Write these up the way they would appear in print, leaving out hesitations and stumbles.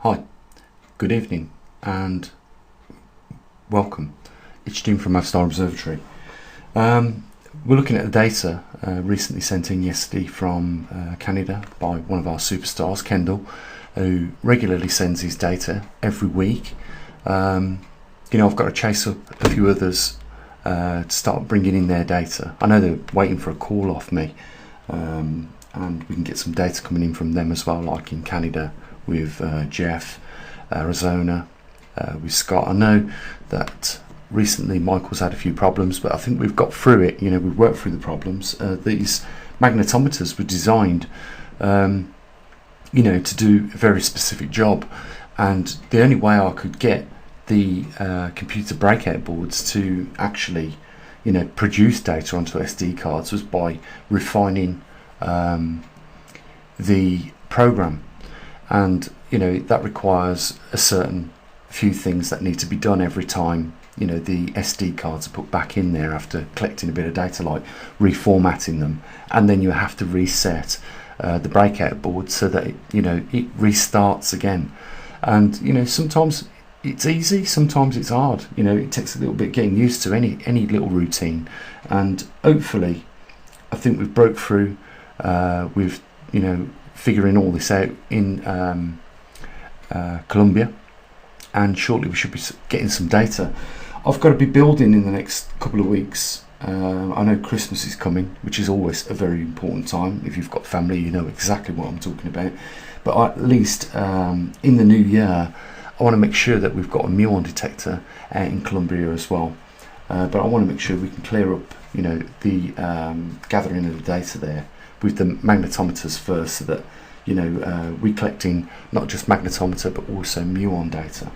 Hi, good evening and welcome. It's Jim from maverickstar Observatory. We're looking at the data recently sent in yesterday from Canada by one of our superstars, Kendall, who regularly sends his data every week. I've got to chase up a few others to start bringing in their data. I know they're waiting for a call off me, and we can get some data coming in from them as well, like in Canada with Jeff, Arizona, with Scott. I know that recently Michael's had a few problems, but I think we've got through it. We've worked through the problems. These magnetometers were designed to do a very specific job, and the only way I could get the computer breakout boards to actually produce data onto SD cards was by refining the program. And that requires a certain few things that need to be done every time the SD cards are put back in there after collecting a bit of data, like reformatting them, and then you have to reset the breakout board so that it restarts again. And sometimes it's easy, sometimes it's hard. It takes a little bit getting used to any little routine, and hopefully I think we've broke through with figuring all this out in Colombia, and shortly we should be getting some data. I've got to be building in the next couple of weeks. I know Christmas is coming, which is always a very important time. If you've got family, you know exactly what I'm talking about. But at least in the new year, I want to make sure that we've got a muon detector out in Colombia as well. But I want to make sure we can clear up the gathering of the data there with the magnetometers first, so that we're collecting not just magnetometer but also muon data.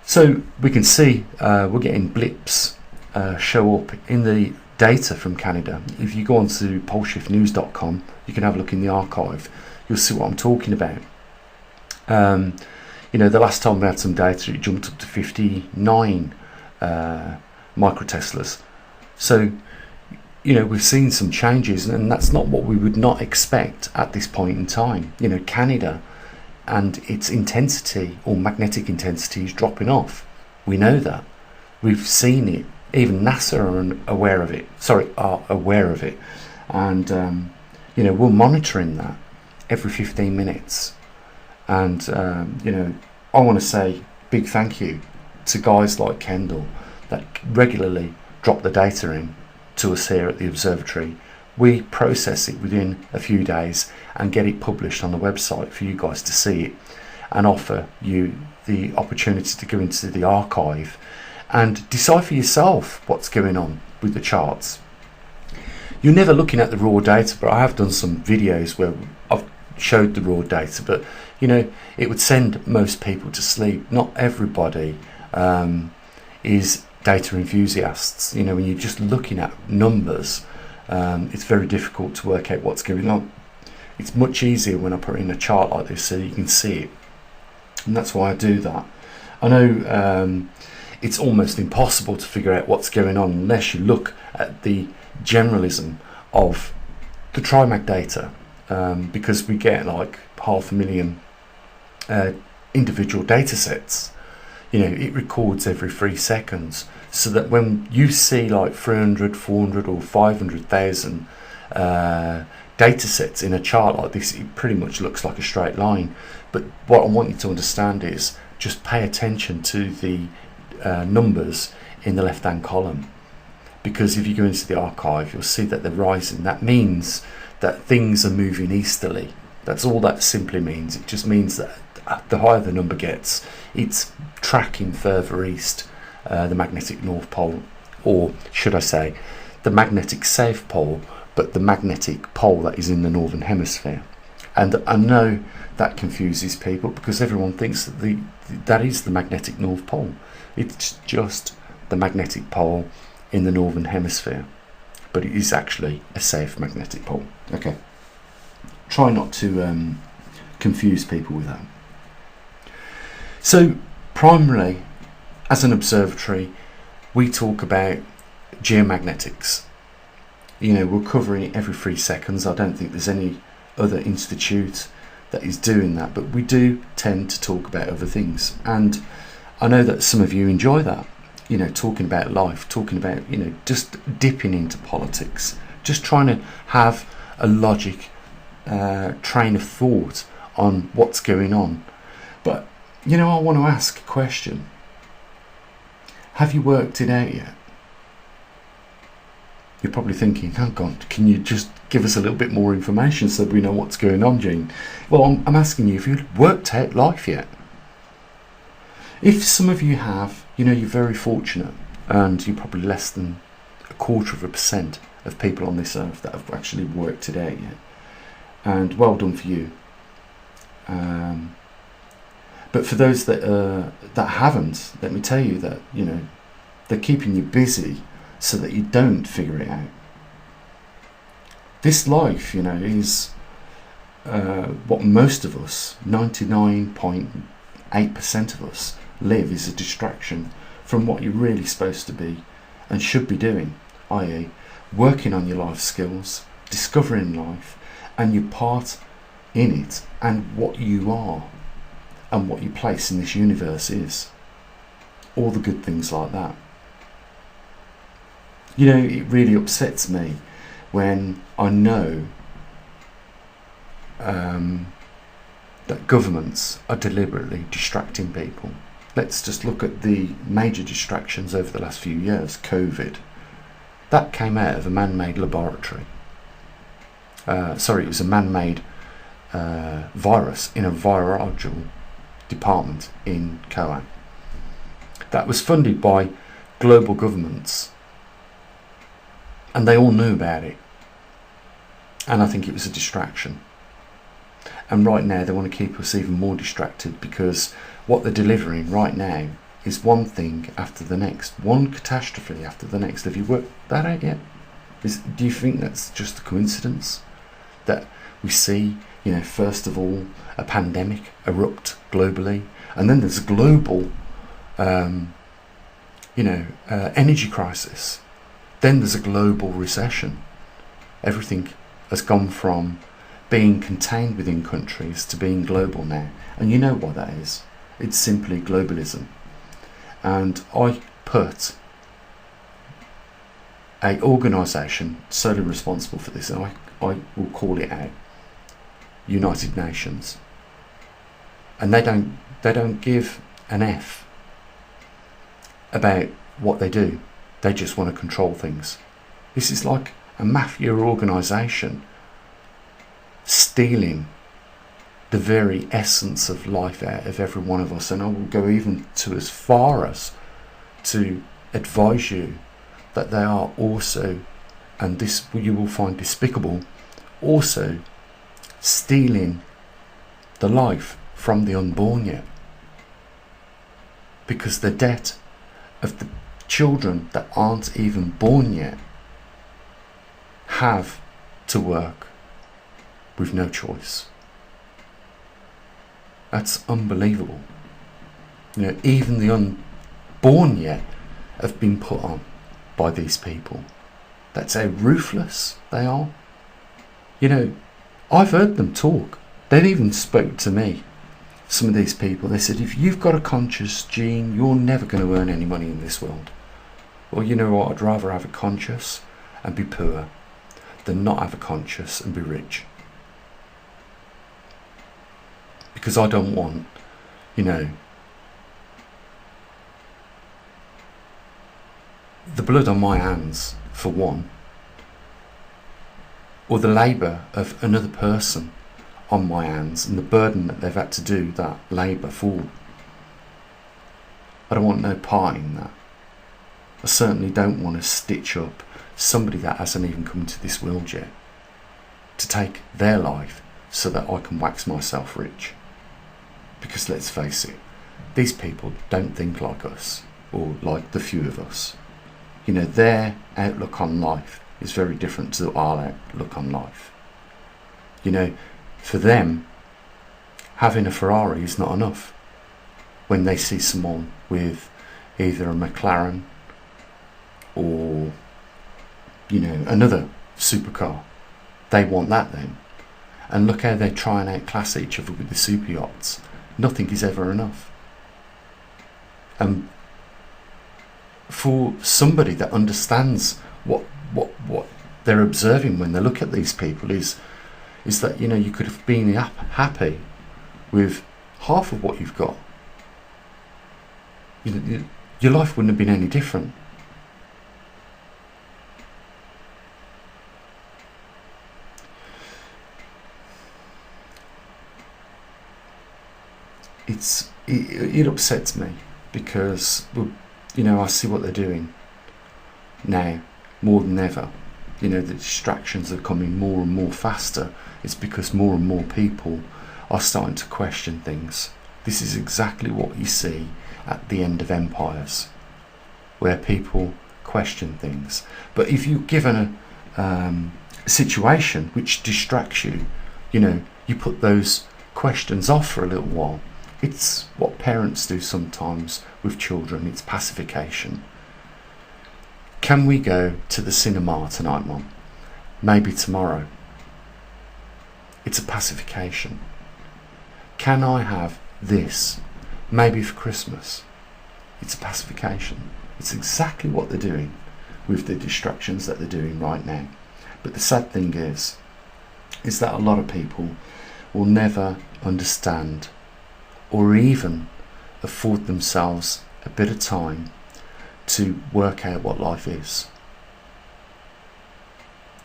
So we can see we're getting blips show up in the data from Canada. If you go on to poleshiftnews.com, you can have a look in the archive. You'll see what I'm talking about. The last time we had some data, it jumped up to 59 microteslas. So we've seen some changes, and that's not what we would not expect at this point in time. Canada and its intensity, or magnetic intensity, is dropping off. We know that. We've seen it. Even NASA are aware of it. And we're monitoring that every 15 minutes. And I want to say big thank you to guys like Kendall that regularly drop the data in to us here at the observatory. We process it within a few days and get it published on the website for you guys to see it, and offer you the opportunity to go into the archive and decipher yourself what's going on with the charts. You're never looking at the raw data, but I have done some videos where I've showed the raw data, but it would send most people to sleep. Not everybody is data enthusiasts. When you're just looking at numbers, it's very difficult to work out what's going on. It's much easier when I put in a chart like this so you can see it, and that's why I do that. I know it's almost impossible to figure out what's going on unless you look at the generalism of the TriMag data, because we get like 500,000 individual data sets. It records every 3 seconds, so that when you see like 300, 400 or 500,000 data sets in a chart like this, it pretty much looks like a straight line. But what I want you to understand is just pay attention to the numbers in the left hand column, because if you go into the archive, you'll see that they're rising. That means that things are moving easterly. That's all that simply means. It just means that the higher the number gets, it's tracking further east, the magnetic north pole, or should I say the magnetic south pole, but the magnetic pole that is in the northern hemisphere. And I know that confuses people, because everyone thinks that that is the magnetic north pole. It's just the magnetic pole in the northern hemisphere, but it is actually a south magnetic pole. Okay, try not to confuse people with that. So primarily, as an observatory, we talk about geomagnetics. We're covering it every 3 seconds. I don't think there's any other institute that is doing that, but we do tend to talk about other things. And I know that some of you enjoy that, talking about life, talking about, just dipping into politics, just trying to have a logic train of thought on what's going on. But, I want to ask a question. Have you worked it out yet? You're probably thinking, oh God, can you just give us a little bit more information so we know what's going on, Gene? Well, I'm asking you if you've worked out life yet. If some of you have, you're very fortunate, and you're probably less than 0.25% of people on this earth that have actually worked it out yet. And well done for you. But for those that haven't, let me tell you that, they're keeping you busy so that you don't figure it out. This life, is what most of us, 99.8% of us, live is a distraction from what you're really supposed to be and should be doing, i.e. working on your life skills, discovering life and your part in it, and what you are and what your place in this universe is. All the good things like that. It really upsets me when I know that governments are deliberately distracting people. Let's just look at the major distractions over the last few years. COVID. That came out of a man-made laboratory. It was a man-made virus in a virological department in Coan. That was funded by global governments. And they all knew about it. And I think it was a distraction. And right now they want to keep us even more distracted, because what they're delivering right now is one thing after the next, one catastrophe after the next. Have you worked that out yet? Do you think that's just a coincidence that we see, first of all, a pandemic erupt globally, and then there's a global, energy crisis. Then there's a global recession. Everything has gone from being contained within countries to being global now. And you know what that is. It's simply globalism. And I put an organisation solely responsible for this, and I will call it out, United Nations. And they don't give an F about what they do. They just want to control things. This is like a mafia organisation stealing the very essence of life out of every one of us. And I will go even to as far as to advise you that they are also, and this you will find despicable, also stealing the life from the unborn yet. Because the debt of the children that aren't even born yet have to work with no choice. That's unbelievable. Even the unborn yet have been put on by these people. That's how ruthless they are. I've heard them talk. They even spoke to me. Some of these people, they said, if you've got a conscience, Gene, you're never going to earn any money in this world. Well, you know what? I'd rather have a conscience and be poor than not have a conscience and be rich. Because I don't want, the blood on my hands, for one, or the labour of another person on my hands and the burden that they've had to do that labour for. I don't want no part in that. I certainly don't want to stitch up somebody that hasn't even come into this world yet to take their life so that I can wax myself rich. Because let's face it, these people don't think like us, or like the few of us. Their outlook on life is very different to our outlook on life. For them, having a Ferrari is not enough. When they see someone with either a McLaren or, another supercar, they want that then. And look how they try and outclass each other with the super yachts. Nothing is ever enough. And for somebody that understands what they're observing when they look at these people is that, you know, you could have been happy with half of what you've got. Your life wouldn't have been any different. It upsets me because, you know, I see what they're doing now more than ever. You know, the distractions are coming more and more faster. It's because more and more people are starting to question things. This is exactly what you see at the end of empires, where people question things. But if you're given a situation which distracts you, you know, you put those questions off for a little while. It's what parents do sometimes with children. It's pacification. Can we go to the cinema tonight, Mum? Maybe tomorrow. It's a pacification. Can I have this? Maybe for Christmas. It's a pacification. It's exactly what they're doing with the distractions that they're doing right now. But the sad thing is that a lot of people will never understand or even afford themselves a bit of time to work out what life is.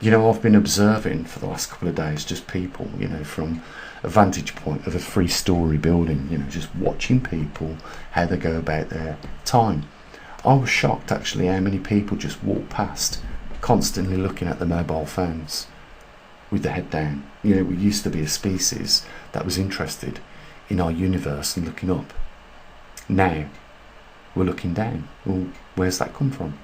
You know, I've been observing for the last couple of days just people, you know, from a vantage point of a 3-story building, you know, just watching people, how they go about their time. I was shocked actually how many people just walk past, constantly looking at their mobile phones with their head down. You know, we used to be a species that was interested in our universe and looking up. Now we're looking down. Well, where's that come from?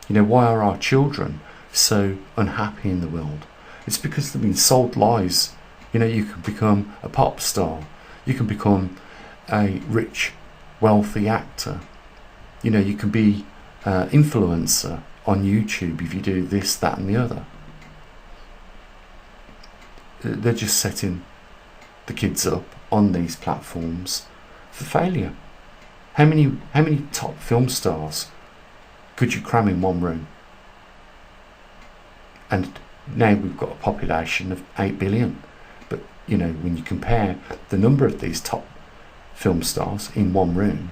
You know, why are our children so unhappy in the world? It's because they've been sold lies. You know, you can become a pop star, you can become a rich, wealthy actor, you know, you can be an influencer on YouTube if you do this, that and the other. They're just setting the kids up on these platforms for failure. How many top film stars could you cram in one room? And now we've got a population of 8 billion. But, you know, when you compare the number of these top film stars in one room,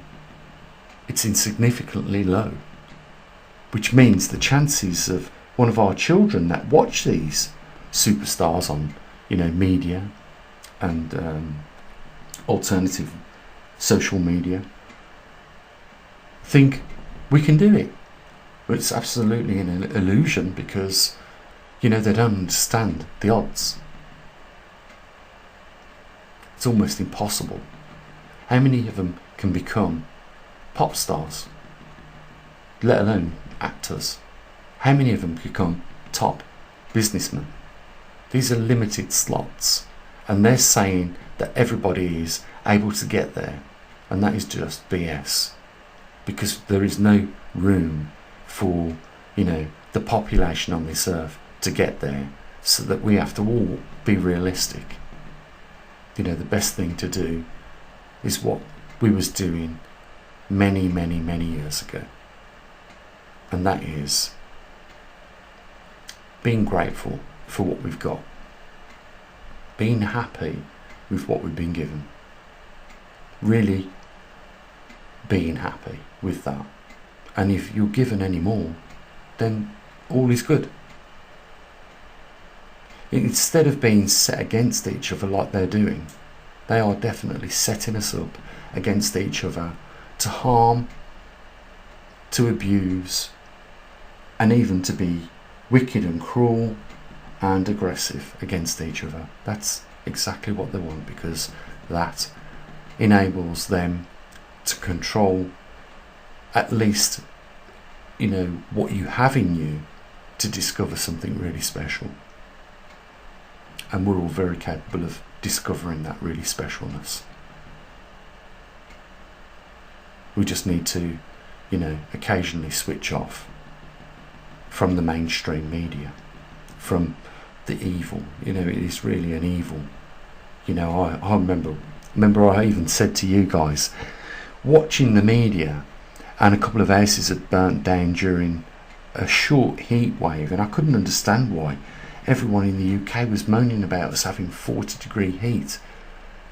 it's insignificantly low. Which means the chances of one of our children that watch these superstars on, you know, media and alternative social media think we can do it. But it's absolutely an illusion because, you know, they don't understand the odds. It's almost impossible. How many of them can become pop stars, let alone actors? How many of them become top businessmen? These are limited slots, and they're saying that everybody is able to get there, and that is just BS, because there is no room for, you know, the population on this earth to get there, so that we have to all be realistic. You know, the best thing to do is what we was doing many years ago, and that is being grateful for what we've got, being happy with what we've been given, really being happy with that. And if you're given any more, then all is good. Instead of being set against each other like they're doing, they are definitely setting us up against each other to harm, to abuse, and even to be wicked and cruel and aggressive against each other. That's exactly what they want, because that enables them to control at least, you know, what you have in you to discover something really special. And we're all very capable of discovering that really specialness. We just need to, you know, occasionally switch off from the mainstream media, from the evil. You know, it is really an evil. You know, I remember I even said to you guys, watching the media, and a couple of houses had burnt down during a short heat wave, and I couldn't understand why everyone in the UK was moaning about us having 40-degree heat,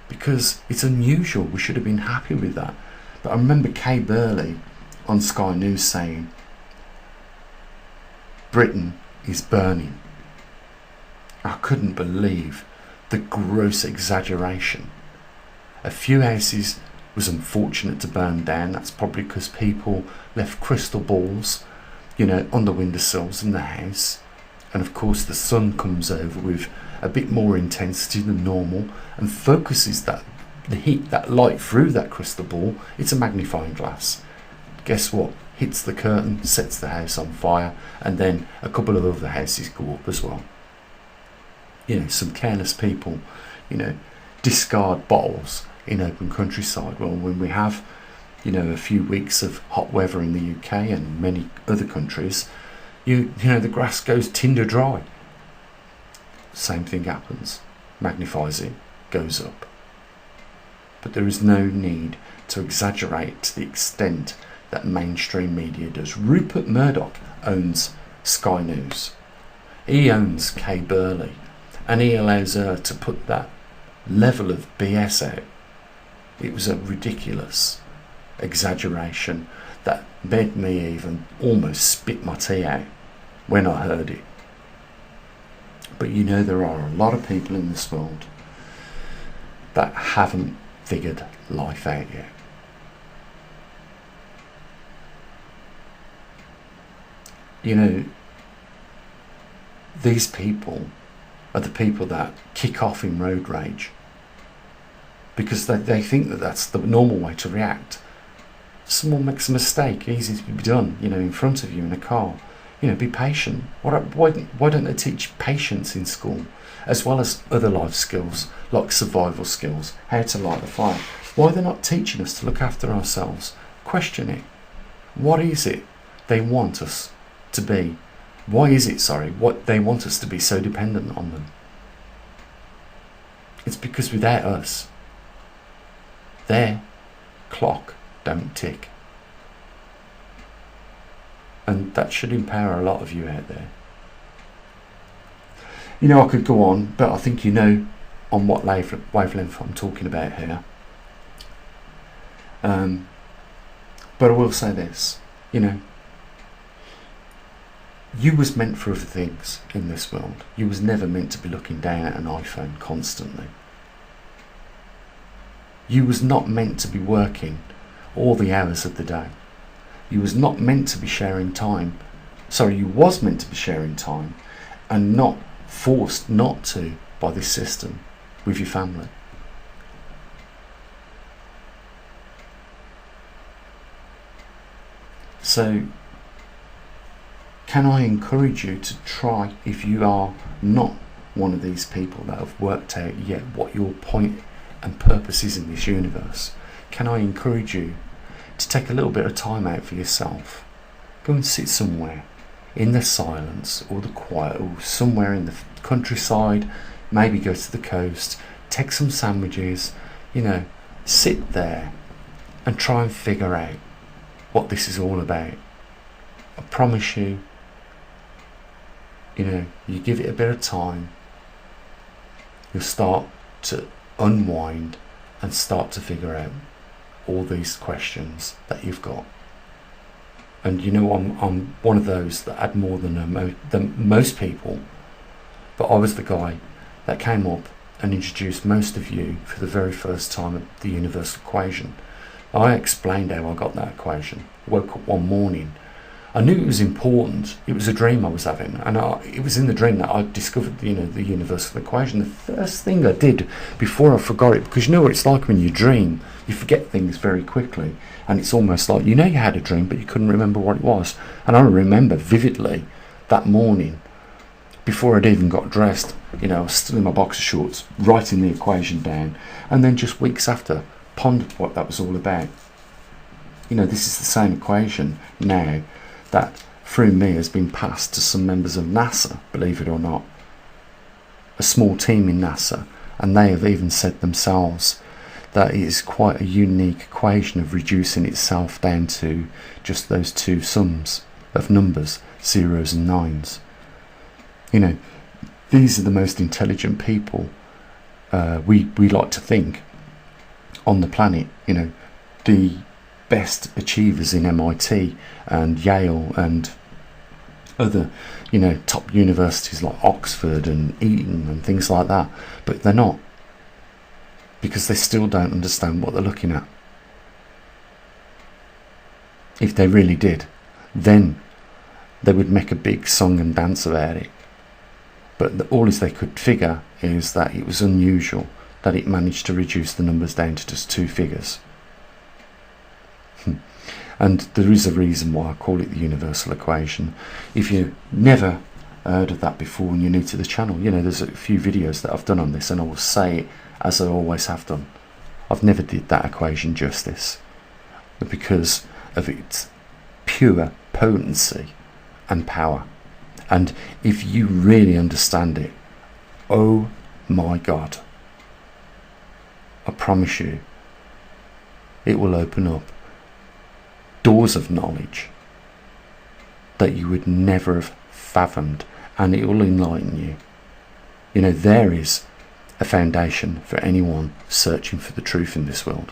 because it's unusual. We should have been happy with that. But I remember Kay Burley on Sky News saying Britain is burning. I couldn't believe the gross exaggeration. A few houses was unfortunate to burn down. That's probably because people left crystal balls, you know, on the windowsills in the house, and of course the sun comes over with a bit more intensity than normal and focuses the heat, that light through that crystal ball. It's a magnifying glass. Guess what? Hits the curtain, sets the house on fire, and then a couple of other houses go up as well. You know, some careless people, you know, discard bottles in open countryside. Well, when we have, you know, a few weeks of hot weather in the UK and many other countries, you know, the grass goes tinder dry. Same thing happens. Magnifies it, goes up. But there is no need to exaggerate to the extent that mainstream media does. Rupert Murdoch owns Sky News. He owns Kay Burley, and he allows her to put that level of BS out. It was a ridiculous exaggeration that made me even almost spit my tea out when I heard it. But you know, there are a lot of people in this world that haven't figured life out yet. You know, these people are the people that kick off in road rage because they think that that's the normal way to react. Someone makes a mistake, easy to be done, you know, in front of you in a car. You know, be patient. Why don't they teach patience in school, as well as other life skills like survival skills, how to light the fire? Why are they not teaching us to look after ourselves? Question it. What is it they want us to be? Why is it, what they want us to be so dependent on them? It's because without us, their clock don't tick. And that should empower a lot of you out there. You know, I could go on, but I think you know on what wavelength I'm talking about here. But I will say this, you know, you was meant for other things in this world. You was never meant to be looking down at an iPhone constantly. You was not meant to be working all the hours of the day. You was not meant to be sharing time. You was meant to be sharing time and not forced not to by this system with your family. So, can I encourage you to try, if you are not one of these people that have worked out yet what your point and purpose is in this universe, can I encourage you to take a little bit of time out for yourself? Go and sit somewhere in the silence or the quiet, or somewhere in the countryside, maybe go to the coast, take some sandwiches, you know, sit there and try and figure out what this is all about. I promise you, you know, you give it a bit of time, you'll start to unwind and start to figure out all these questions that you've got. And you know, I'm one of those that had more than most people, but I was the guy that came up and introduced most of you for the very first time at the universal equation. I explained how I got that equation. Woke up one morning, I knew it was important. It was a dream I was having, and it was in the dream that I discovered, you know, the universal equation. The first thing I did before I forgot it, because you know what it's like when you dream, you forget things very quickly, and it's almost like, you know, you had a dream but you couldn't remember what it was. And I remember vividly that morning, before I'd even got dressed, you know, I was still in my boxer shorts, writing the equation down, and then just weeks after, pondered what that was all about. You know, this is the same equation now that through me has been passed to some members of NASA, believe it or not. a small team in NASA, and they have even said themselves that it is quite a unique equation of reducing itself down to just those two sums of numbers, zeros and nines. You know, these are the most intelligent people we like to think on the planet. You know, the best achievers in MIT and Yale and other, you know, top universities like Oxford and Eton and things like that, but they're not, because they still don't understand what they're looking at. If they really did, then they would make a big song and dance about it. But all they could figure is that it was unusual that it managed to reduce the numbers down to just two figures. And there is a reason why I call it the universal equation. If you never heard of that before and you're new to the channel, you know, there's a few videos that I've done on this, and I will say it as I always have done. I've never did that equation justice, but because of its pure potency and power. And if you really understand it, oh my God, I promise you, it will open up doors of knowledge that you would never have fathomed, and it will enlighten you. You know, there is a foundation for anyone searching for the truth in this world.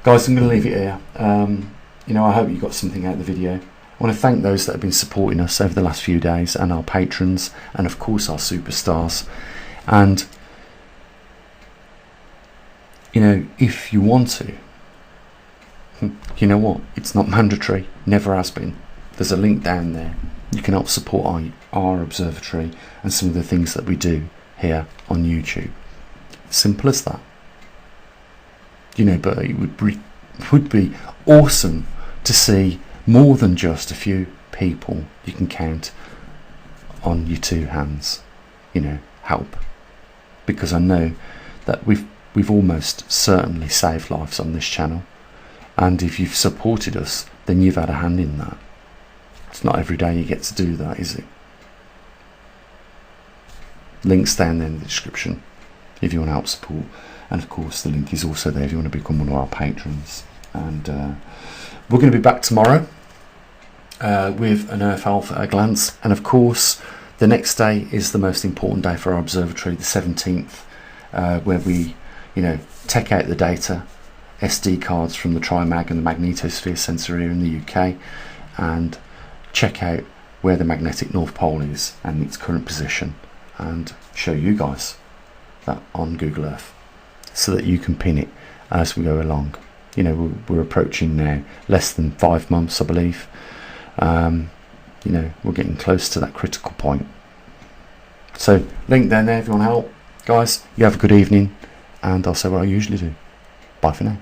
Guys, I'm going to leave it here. You know, I hope you got something out of the video. I want to thank those that have been supporting us over the last few days, and our patrons, and of course our superstars. And you know, if you want to, you know what, it's not mandatory, never has been. There's a link down there. You can help support our observatory and some of the things that we do here on YouTube. Simple as that. You know, but it would be awesome to see more than just a few people you can count on your two hands, you know, help. Because I know that we've almost certainly saved lives on this channel. And if you've supported us, then you've had a hand in that. It's not every day you get to do that, is it? Links down there in the description if you want to help support. And of course the link is also there if you want to become one of our patrons. And we're going to be back tomorrow with an Earth Health at a glance. And of course the next day is the most important day for our observatory, the 17th, where we, you know, take out the data, SD cards from the Trimag and the magnetosphere sensor here in the UK, and check out where the magnetic North Pole is and its current position, and show you guys that on Google Earth so that you can pin it as we go along. You know, we're approaching now less than 5 months, I believe. You know, we're getting close to that critical point. So link down there if you want to help. Guys, you have a good evening, and I'll say what I usually do. Bye for now.